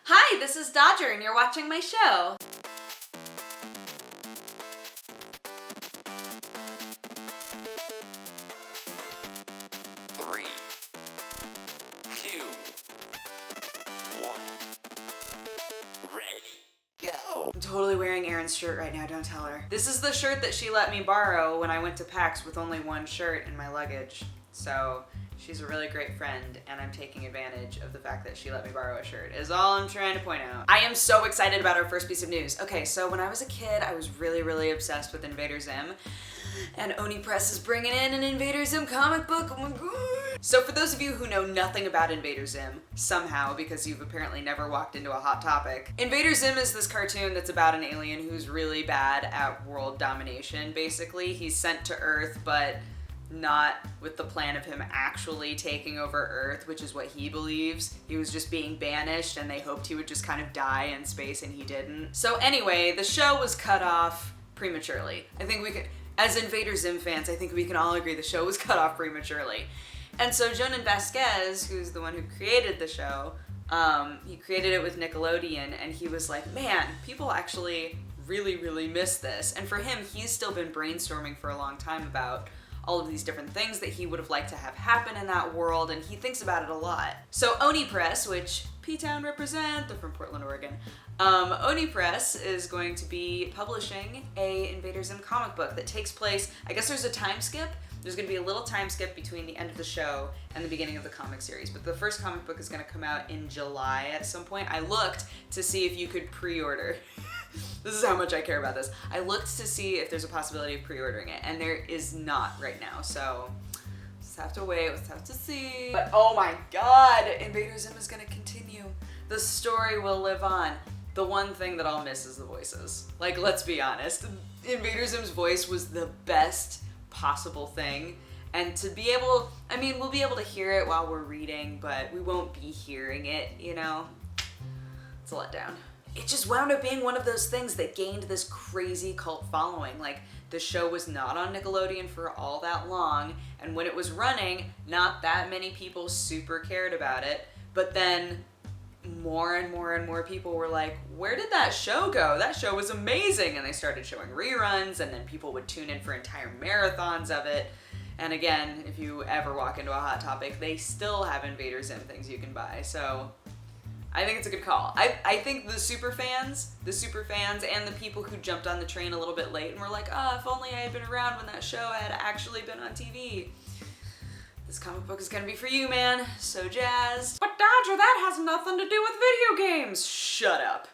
Hi, this is Dodger and you're watching my show. I'm totally wearing Erin's shirt right now, don't tell her. This is the shirt that she let me borrow when I went to PAX with only one shirt in my luggage. So she's a really great friend and I'm taking advantage of the fact that she let me borrow a shirt is all I'm trying to point out. I am so excited about our first piece of news. Okay, so when I was a kid, I was really obsessed with Invader Zim. And Oni Press is bringing in an Invader Zim comic book, oh my god! So for those of you who know nothing about Invader Zim, somehow, because you've apparently never walked into a Hot Topic, Invader Zim is this cartoon that's about an alien who's really bad at world domination, basically. He's sent to Earth, but not with the plan of him actually taking over Earth, which is what he believes. He was just being banished and they hoped he would just kind of die in space and he didn't. So anyway, the show was cut off prematurely. I think we could, as Invader Zim fans, I think we can all agree the show was cut off prematurely. And so Jonan Vasquez, who's the one who created the show, he created it with Nickelodeon and he was like, man, people actually really miss this. And for him, he's still been brainstorming for a long time about all of these different things that he would have liked to have happen in that world, and he thinks about it a lot. So Oni Press, which P-Town represent, they're from Portland, Oregon. Oni Press is going to be publishing a Invader Zim comic book that takes place, I guess there's a time skip. There's gonna be a little time skip between the end of the show and the beginning of the comic series, but the first comic book is gonna come out in July at some point. I looked to see if you could pre-order. This is how much I care about this. I looked to see if there's a possibility of pre-ordering it, and there is not right now, so let's have to wait, let's have to see. But oh my god, Invader Zim is gonna continue. The story will live on. The one thing that I'll miss is the voices. Like, let's be honest. Invader Zim's voice was the best possible thing, and to be able, I mean, we'll be able to hear it while we're reading, but we won't be hearing it, you know? It's a letdown. It just wound up being one of those things that gained this crazy cult following. Like, the show was not on Nickelodeon for all that long, and when it was running, not that many people super cared about it, but then more and more people were like, where did that show go? That show was amazing! And they started showing reruns, and then people would tune in for entire marathons of it. And again, if you ever walk into a Hot Topic, they still have Invader Zim things you can buy, so I think it's a good call. I think the super fans and the people who jumped on the train a little bit late and were like, oh, if only I had been around when that show had actually been on TV. This comic book is gonna be for you, man. So jazzed. But Dodger, that has nothing to do with video games. Shut up.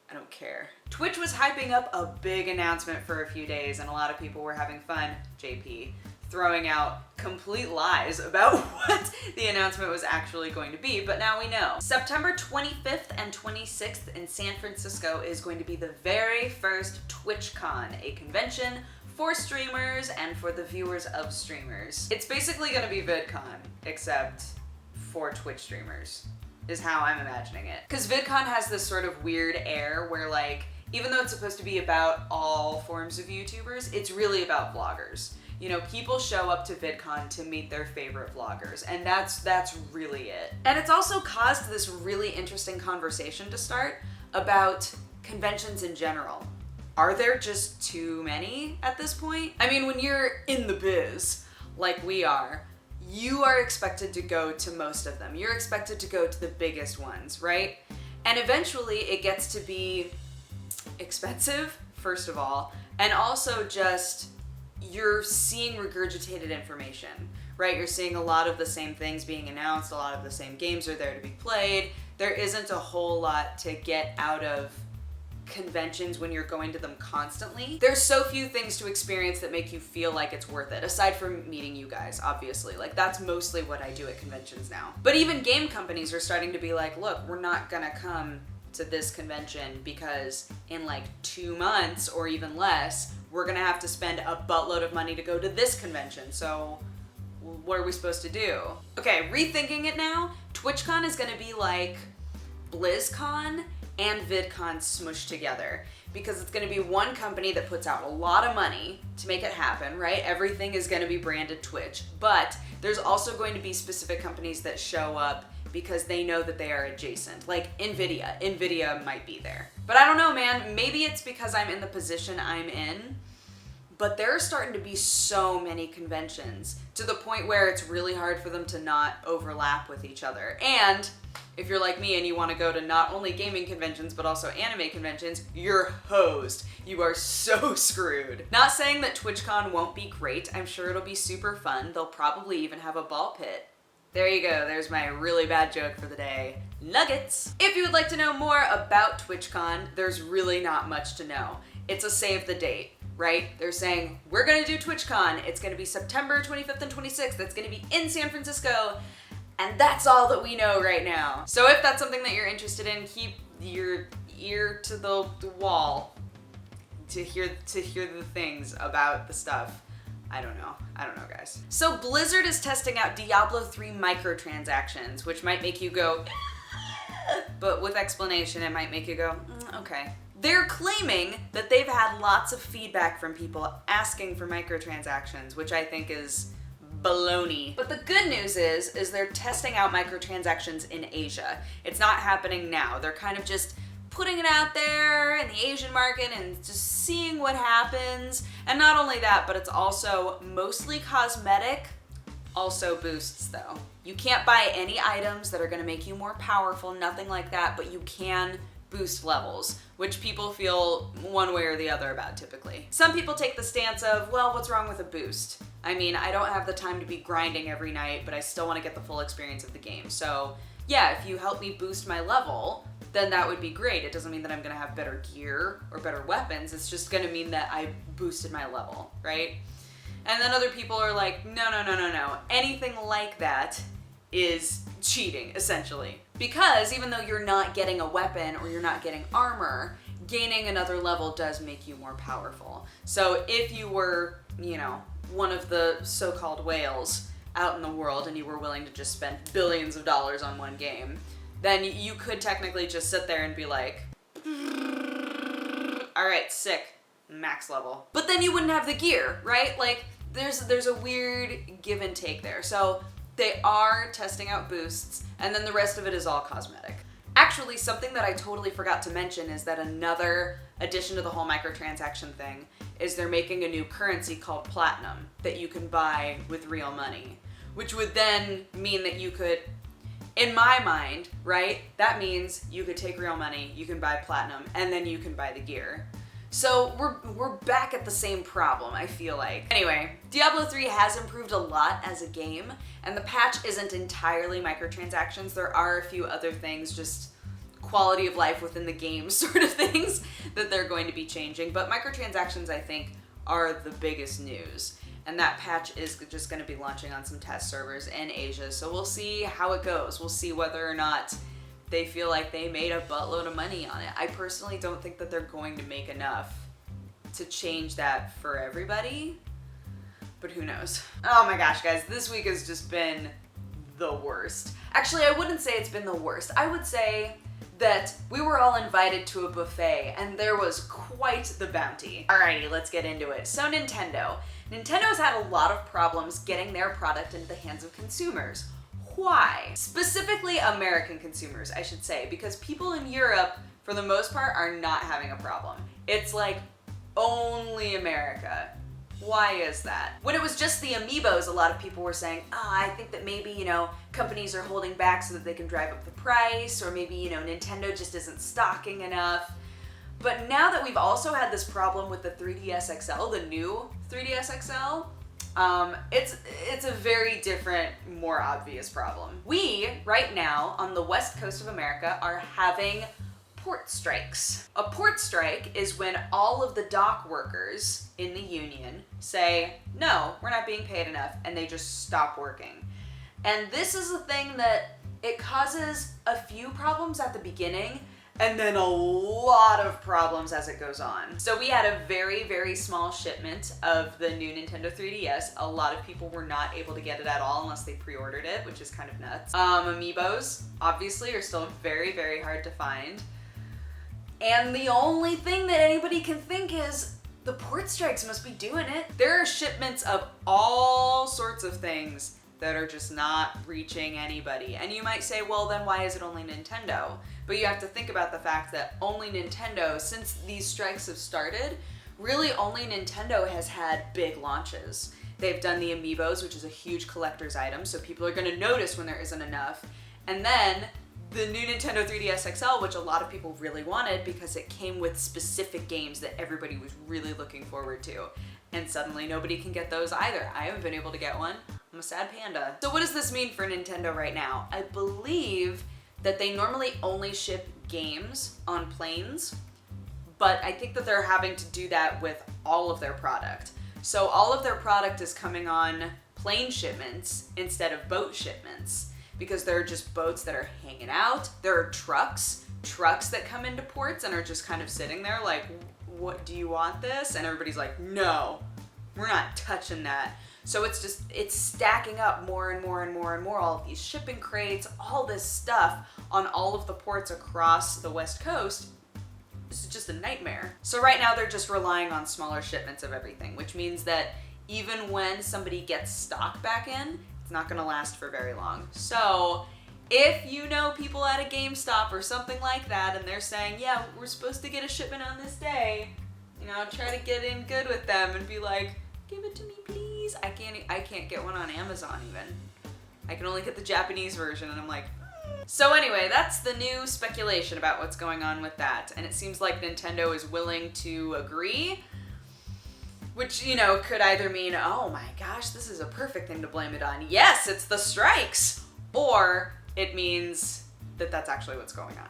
I don't care. Twitch was hyping up a big announcement for a few days and a lot of people were having fun, JP, throwing out complete lies about what the announcement was actually going to be, but now we know. September 25th and 26th in San Francisco is going to be the very first TwitchCon, a convention for streamers and for the viewers of streamers. It's basically gonna be VidCon, except for Twitch streamers, is how I'm imagining it. Because VidCon has this sort of weird air where, like, even though it's supposed to be about all forms of YouTubers, it's really about vloggers. You know, people show up to VidCon to meet their favorite vloggers, and that's really it. And it's also caused this really interesting conversation to start about conventions in general. Are there just too many at this point? I mean, when you're in the biz, like we are, you are expected to go to most of them. You're expected to go to the biggest ones, right? And eventually it gets to be expensive, first of all, and also just you're seeing regurgitated information, right? You're seeing a lot of the same things being announced, a lot of the same games are there to be played. There isn't a whole lot to get out of conventions when you're going to them constantly. There's so few things to experience that make you feel like it's worth it, aside from meeting you guys, obviously. Like, that's mostly what I do at conventions now. But even game companies are starting to be like, look, we're not gonna come to this convention because in like 2 months or even less, we're gonna have to spend a buttload of money to go to this convention, so what are we supposed to do? Okay, rethinking it now, TwitchCon is gonna be like BlizzCon and VidCon smushed together, because it's gonna be one company that puts out a lot of money to make it happen, right? Everything is gonna be branded Twitch, but there's also going to be specific companies that show up because they know that they are adjacent. Like Nvidia might be there. But I don't know, man, maybe it's because I'm in the position I'm in, but there are starting to be so many conventions to the point where it's really hard for them to not overlap with each other. And if you're like me and you want to go to not only gaming conventions, but also anime conventions, you're hosed. You are so screwed. Not saying that TwitchCon won't be great. I'm sure it'll be super fun. They'll probably even have a ball pit. There you go. There's my really bad joke for the day. Nuggets! If you would like to know more about TwitchCon, there's really not much to know. It's a save the date, right? They're saying, we're gonna do TwitchCon. It's gonna be September 25th and 26th. It's gonna be in San Francisco. And that's all that we know right now. So if that's something that you're interested in, keep your ear to the wall to hear the things about the stuff. I don't know, guys. So Blizzard is testing out Diablo 3 microtransactions, which might make you go, but with explanation, it might make you go, okay. They're claiming that they've had lots of feedback from people asking for microtransactions, which I think is baloney. But the good news is they're testing out microtransactions in Asia. It's not happening now. They're kind of just putting it out there in the Asian market and just seeing what happens. And not only that, but it's also mostly cosmetic, also boosts though. You can't buy any items that are gonna make you more powerful, nothing like that, but you can boost levels, which people feel one way or the other about typically. Some people take the stance of, well, what's wrong with a boost? I mean, I don't have the time to be grinding every night, but I still want to get the full experience of the game. So yeah, if you help me boost my level, then that would be great. It doesn't mean that I'm gonna have better gear or better weapons. It's just gonna mean that I boosted my level, right? And then other people are like, no. Anything like that is cheating, essentially. Because even though you're not getting a weapon or you're not getting armor, gaining another level does make you more powerful. So if you were, one of the so-called whales out in the world and you were willing to just spend billions of dollars on one game, then you could technically just sit there and be like, all right, sick, max level. But then you wouldn't have the gear, right? Like, there's a weird give and take there. So they are testing out boosts, and then the rest of it is all cosmetic. Actually, something that I totally forgot to mention is that another addition to the whole microtransaction thing is they're making a new currency called platinum that you can buy with real money, which would then mean that you could, in my mind, right, that means you could take real money, you can buy platinum, and then you can buy the gear. So we're back at the same problem, I feel like. Anyway, Diablo 3 has improved a lot as a game, and the patch isn't entirely microtransactions. There are a few other things, just quality of life within the game sort of things that they're going to be changing. But microtransactions, I think, are the biggest news. And that patch is just going to be launching on some test servers in Asia. So we'll see how it goes. We'll see whether or not they feel like they made a buttload of money on it. I personally don't think that they're going to make enough to change that for everybody, but who knows? Oh my gosh, guys, this week has just been the worst. Actually, I wouldn't say it's been the worst. I would say that we were all invited to a buffet and there was quite the bounty. Alrighty, let's get into it. So Nintendo's had a lot of problems getting their product into the hands of consumers. Why? Specifically American consumers, I should say, because people in Europe, for the most part, are not having a problem. It's like only America. Why is that? When it was just the amiibos, a lot of people were saying, I think that maybe, companies are holding back so that they can drive up the price, or maybe, Nintendo just isn't stocking enough. But now that we've also had this problem with the 3DS XL, the new 3DS XL, it's a very different, more obvious problem. We, right now, on the west coast of America, are having port strikes. A port strike is when all of the dock workers in the union say, no, we're not being paid enough, and they just stop working. And this is a thing that it causes a few problems at the beginning, and then a lot of problems as it goes on. So we had a very, very small shipment of the new Nintendo 3DS. A lot of people were not able to get it at all unless they pre-ordered it, which is kind of nuts. Amiibos, obviously, are still very, very hard to find. And the only thing that anybody can think is the port strikes must be doing it. There are shipments of all sorts of things that are just not reaching anybody. And you might say, well, then why is it only Nintendo? But you have to think about the fact that only Nintendo, since these strikes have started, really only Nintendo has had big launches. They've done the Amiibos, which is a huge collector's item, so people are gonna notice when there isn't enough. And then the new Nintendo 3DS XL, which a lot of people really wanted because it came with specific games that everybody was really looking forward to. And suddenly nobody can get those either. I haven't been able to get one. I'm a sad panda. So what does this mean for Nintendo right now? I believe that they normally only ship games on planes, but I think that they're having to do that with all of their product. So all of their product is coming on plane shipments instead of boat shipments, because there are just boats that are hanging out. There are trucks that come into ports and are just kind of sitting there like, what, do you want this? And everybody's like, no, we're not touching that. So it's stacking up more and more and more and more, all of these shipping crates, all this stuff on all of the ports across the West Coast. This is just a nightmare. So right now they're just relying on smaller shipments of everything, which means that even when somebody gets stock back in, it's not gonna last for very long. So if you know people at a GameStop or something like that and they're saying, yeah, we're supposed to get a shipment on this day, you know, try to get in good with them and be like, give it to me, please. I can't get one on Amazon even. I can only get the Japanese version, and I'm like, So anyway, that's the new speculation about what's going on with that. And it seems like Nintendo is willing to agree, which, you know, could either mean, oh my gosh, this is a perfect thing to blame it on. Yes, it's the strikes. Or it means that that's actually what's going on.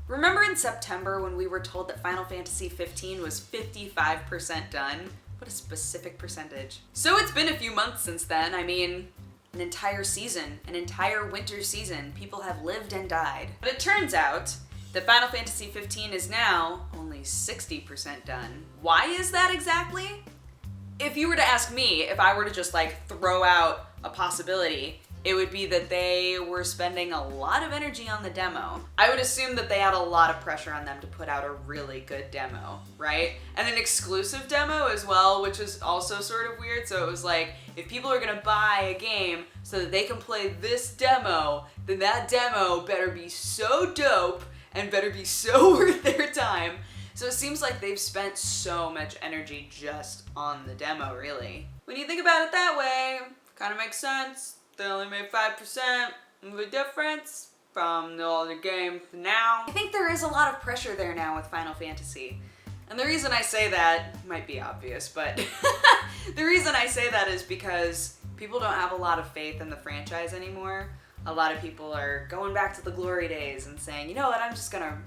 Remember in September when we were told that Final Fantasy 15 was 55% done? What a specific percentage. So it's been a few months since then. I mean, an entire season, an entire winter season. People have lived and died. But it turns out that Final Fantasy 15 is now only 60% done. Why is that exactly? If you were to ask me, if I were to just like throw out a possibility, it would be that they were spending a lot of energy on the demo. I would assume that they had a lot of pressure on them to put out a really good demo, right? And an exclusive demo as well, which is also sort of weird. So it was like, if people are gonna buy a game so that they can play this demo, then that demo better be so dope and better be so worth their time. So it seems like they've spent so much energy just on the demo, really. When you think about it that way, kind of makes sense. They only made 5% of the difference from the older game to now. I think there is a lot of pressure there now with Final Fantasy. And the reason I say that might be obvious, but the reason I say that is because people don't have a lot of faith in the franchise anymore. A lot of people are going back to the glory days and saying, you know what, I'm just gonna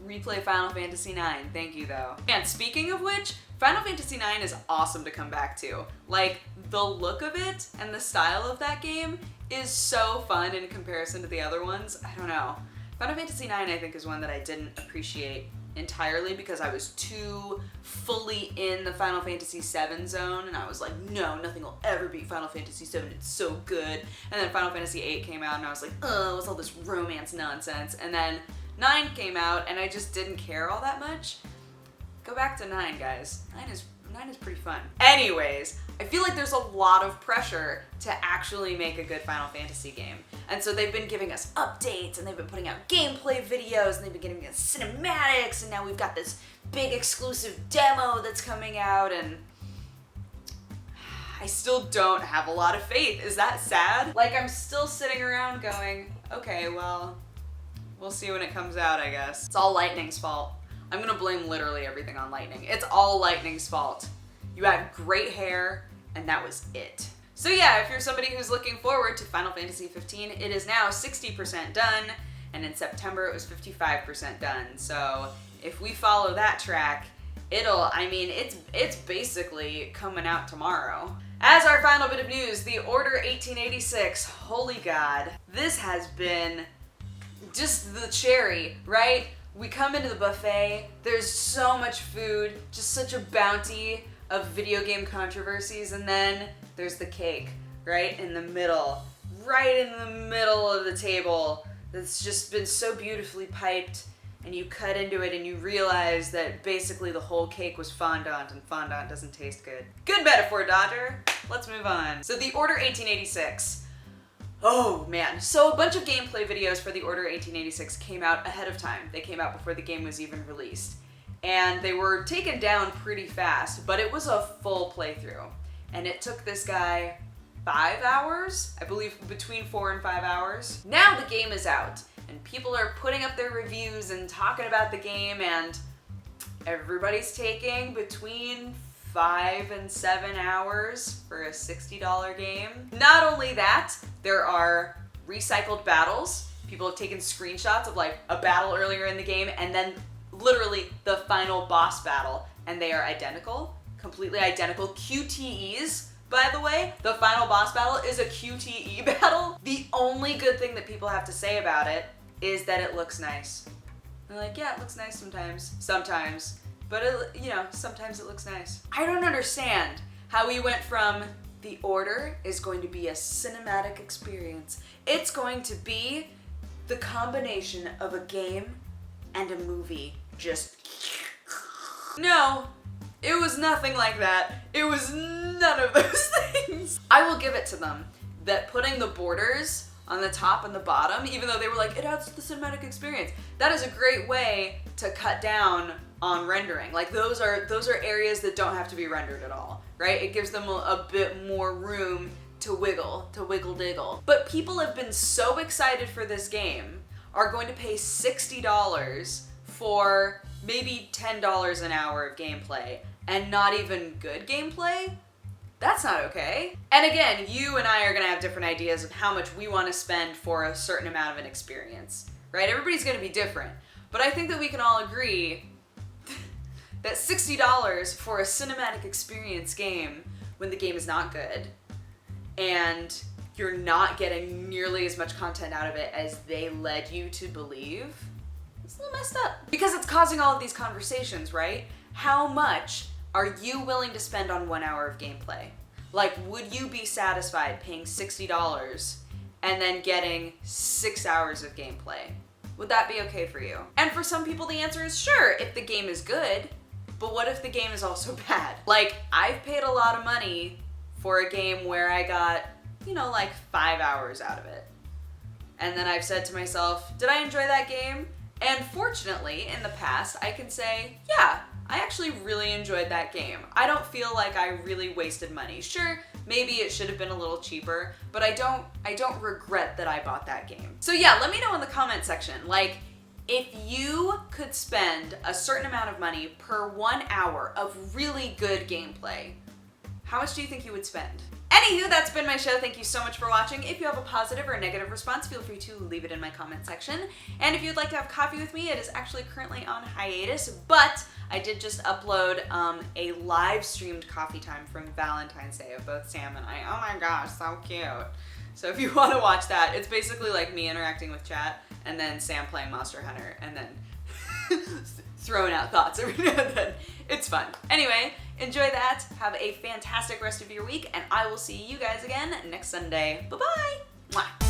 replay Final Fantasy IX, thank you though. And speaking of which, Final Fantasy IX is awesome to come back to. Like, the look of it and the style of that game is so fun in comparison to the other ones. I don't know. Final Fantasy IX, I think, is one that I didn't appreciate entirely because I was too fully in the Final Fantasy VII zone, and I was like, no, nothing will ever beat Final Fantasy VII, it's so good. And then Final Fantasy VIII came out, and I was like, ugh, what's all this romance nonsense? And then 9 came out, and I just didn't care all that much. Go back to 9, guys. 9 is pretty fun. Anyways, I feel like there's a lot of pressure to actually make a good Final Fantasy game. And so they've been giving us updates, and they've been putting out gameplay videos, and they've been giving us cinematics, and now we've got this big exclusive demo that's coming out, and I still don't have a lot of faith. Is that sad? Like, I'm still sitting around going, okay, well, we'll see when it comes out, I guess. It's all Lightning's fault. I'm gonna blame literally everything on Lightning. It's all Lightning's fault. You had great hair, and that was it. So yeah, if you're somebody who's looking forward to Final Fantasy 15, it is now 60% done, and in September it was 55% done. So if we follow that track, it's basically coming out tomorrow. As our final bit of news, the Order 1886, holy God. This has been just the cherry, right? We come into the buffet, there's so much food, just such a bounty of video game controversies, and then there's the cake, right in the middle of the table that's just been so beautifully piped, and you cut into it and you realize that basically the whole cake was fondant, and fondant doesn't taste good. Good metaphor, Dodger. Let's move on. So the Order 1886. Oh man, so a bunch of gameplay videos for The Order 1886 came out ahead of time. They came out before the game was even released. And they were taken down pretty fast, but it was a full playthrough. And it took this guy 5 hours? I believe between 4 and 5 hours. Now the game is out, and people are putting up their reviews and talking about the game, and everybody's taking between 5 and 7 hours for a $60 game. Not only that, there are recycled battles. People have taken screenshots of like a battle earlier in the game and then literally the final boss battle, and they are identical, completely identical. QTEs, by the way, the final boss battle is a QTE battle. The only good thing that people have to say about it is that it looks nice. They're like, yeah, it looks nice sometimes. But sometimes it looks nice. I don't understand how we went from The Order is going to be a cinematic experience. It's going to be the combination of a game and a movie. No, it was nothing like that. It was none of those things. I will give it to them that putting the borders on the top and the bottom, even though they were like, it adds to the cinematic experience, that is a great way to cut down on rendering. Like those are areas that don't have to be rendered at all, right? It gives them a bit more room to wiggle diggle. But people have been so excited for this game, are going to pay $60 for maybe $10 an hour of gameplay, and not even good gameplay? That's not okay. And again, you and I are gonna have different ideas of how much we wanna spend for a certain amount of an experience, right? Everybody's gonna be different. But I think that we can all agree that $60 for a cinematic experience game when the game is not good and you're not getting nearly as much content out of it as they led you to believe, it's a little messed up. Because it's causing all of these conversations, right? How much are you willing to spend on 1 hour of gameplay? Like, would you be satisfied paying $60 and then getting 6 hours of gameplay? Would that be okay for you? And for some people, the answer is sure, if the game is good. But what if the game is also bad? Like, I've paid a lot of money for a game where I got, like 5 hours out of it. And then I've said to myself, did I enjoy that game? And fortunately, in the past, I can say, yeah, I actually really enjoyed that game. I don't feel like I really wasted money. Sure, maybe it should have been a little cheaper, but I don't regret that I bought that game. So yeah, let me know in the comment section, like, if you could spend a certain amount of money per 1 hour of really good gameplay, how much do you think you would spend? Anywho, that's been my show. Thank you so much for watching. If you have a positive or a negative response, feel free to leave it in my comment section. And if you'd like to have coffee with me, it is actually currently on hiatus, but I did just upload a live streamed coffee time from Valentine's Day of both Sam and I. Oh my gosh, so cute. So if you want to watch that, it's basically like me interacting with chat and then Sam playing Monster Hunter and then throwing out thoughts every now and then. It's fun. Anyway, enjoy that. Have a fantastic rest of your week, and I will see you guys again next Sunday. Bye-bye. Mwah.